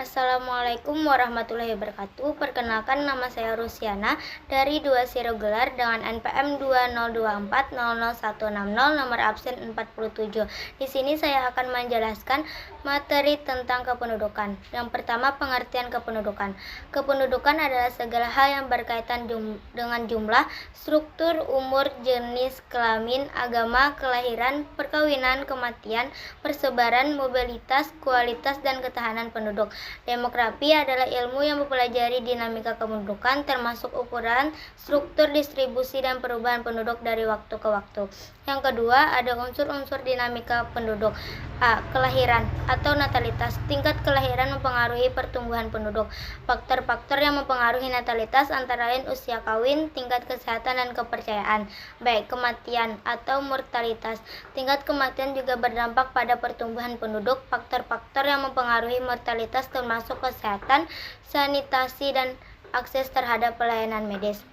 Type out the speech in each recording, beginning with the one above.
Assalamualaikum warahmatullahi wabarakatuh. Perkenalkan, nama saya Rusiana dari 2 Sirogelar dengan NPM 2024001060, nomor absen 47. Di sini saya akan menjelaskan materi tentang kependudukan. Yang pertama, pengertian kependudukan. Kependudukan adalah segala hal yang berkaitan dengan jumlah, struktur, umur, jenis kelamin, agama, kelahiran, perkawinan, kematian, persebaran, mobilitas, kualitas, dan ketahanan penduduk. Demografi adalah ilmu yang mempelajari dinamika kependudukan, termasuk ukuran, struktur, distribusi, dan perubahan penduduk dari waktu ke waktu. Yang kedua, ada unsur-unsur dinamika penduduk. A. Kelahiran atau natalitas. Tingkat kelahiran mempengaruhi pertumbuhan penduduk. Faktor-faktor yang mempengaruhi natalitas antara lain usia kawin, tingkat kesehatan, dan kepercayaan. B. Kematian atau mortalitas. Tingkat kematian juga berdampak pada pertumbuhan penduduk. Faktor-faktor yang mempengaruhi mortalitas termasuk kesehatan, sanitasi, dan akses terhadap pelayanan medis.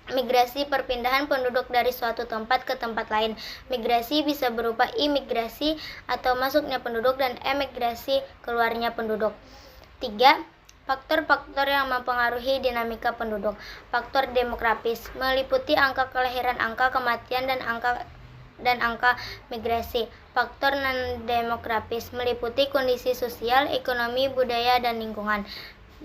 Migrasi, perpindahan penduduk dari suatu tempat ke tempat lain. Migrasi bisa berupa imigrasi atau masuknya penduduk, dan emigrasi, keluarnya penduduk. 3. Faktor-faktor yang mempengaruhi dinamika penduduk. Faktor demografis meliputi angka kelahiran, angka kematian, dan angka migrasi. Faktor non-demografis meliputi kondisi sosial, ekonomi, budaya, dan lingkungan.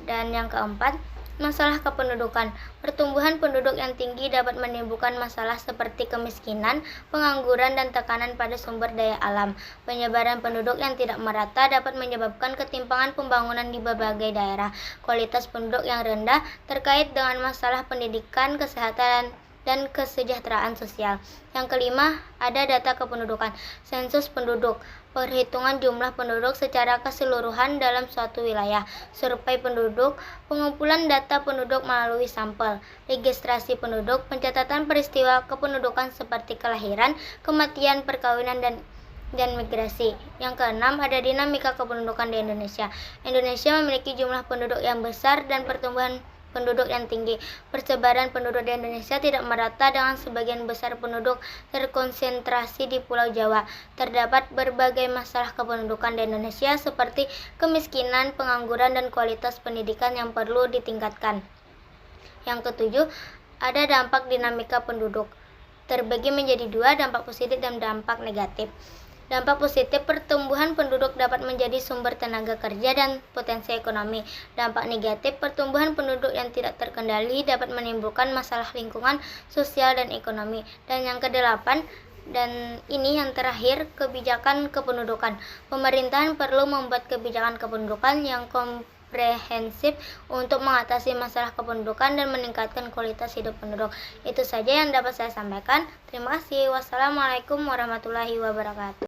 Dan yang keempat, masalah kependudukan. Pertumbuhan penduduk yang tinggi dapat menimbulkan masalah seperti kemiskinan, pengangguran, dan tekanan pada sumber daya alam. Penyebaran penduduk yang tidak merata dapat menyebabkan ketimpangan pembangunan di berbagai daerah. Kualitas penduduk yang rendah terkait dengan masalah pendidikan, kesehatan, dan kesejahteraan sosial. Yang kelima, ada data kependudukan. Sensus penduduk, perhitungan jumlah penduduk secara keseluruhan dalam suatu wilayah. Survei penduduk, pengumpulan data penduduk melalui sampel. Registrasi penduduk, pencatatan peristiwa kependudukan seperti kelahiran, kematian, perkawinan, dan migrasi. Yang keenam, ada dinamika kependudukan di Indonesia. Indonesia memiliki jumlah penduduk yang besar dan pertumbuhan penduduk yang tinggi. Persebaran penduduk di Indonesia tidak merata, dengan sebagian besar penduduk terkonsentrasi di Pulau Jawa. Terdapat berbagai masalah kependudukan di Indonesia seperti kemiskinan, pengangguran, dan kualitas pendidikan yang perlu ditingkatkan. Yang ketujuh, ada dampak dinamika penduduk. Terbagi menjadi dua, dampak positif dan dampak negatif. Dampak positif, pertumbuhan penduduk dapat menjadi sumber tenaga kerja dan potensi ekonomi. Dampak negatif, pertumbuhan penduduk yang tidak terkendali dapat menimbulkan masalah lingkungan, sosial, dan ekonomi. Dan yang kedelapan, dan ini yang terakhir, kebijakan kependudukan. Pemerintahan perlu membuat kebijakan kependudukan yang komprehensif untuk mengatasi masalah kependudukan dan meningkatkan kualitas hidup penduduk. Itu saja yang dapat saya sampaikan. Terima kasih. Wassalamualaikum warahmatullahi wabarakatuh.